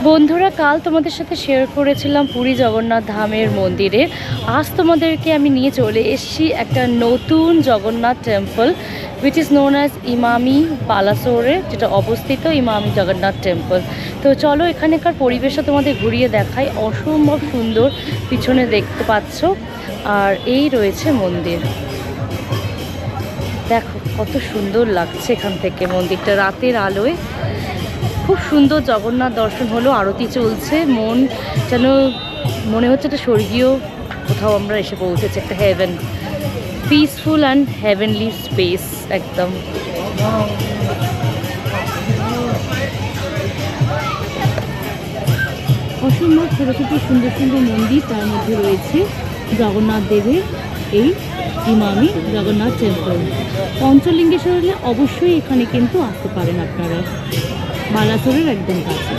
বন্ধুরা, কাল তোমাদের সাথে শেয়ার করেছিলাম পুরী জগন্নাথ ধামের মন্দিরে। আজ তোমাদেরকে আমি নিয়ে চলে এসেছি একটা নতুন Jagannath temple, which is known as Emami বালাসোরে, যেটা অবস্থিত ইমামি জগন্নাথ টেম্পল। তো চলো এখানকার পরিবেশটা তোমাদের ঘুরিয়ে দেখাই। অসম্ভব সুন্দর, পিছনে দেখতে পাচ্ছ। আর এই রয়েছে মন্দির, দেখো কত সুন্দর লাগছে এখান থেকে মন্দিরটা রাতের আলোয়। খুব সুন্দর জগন্নাথ দর্শন হলো, আরতি চলছে। মন যেন মনে হচ্ছে একটা স্বর্গীয় কোথাও আমরা এসে পৌঁছেছি, একটা heaven, peaceful and heavenly space একদম। অসম্ভব ছোটো ছোটো সুন্দর সুন্দর মন্দির, তার মধ্যে রয়েছে জগন্নাথ দেবের এই ইমামি জগন্নাথ টেম্পল। পঞ্চলিঙ্গেশ্বর হলে অবশ্যই এখানে কিন্তু আসতে পারেন আপনারা, বালাসোরের একদম কাছে।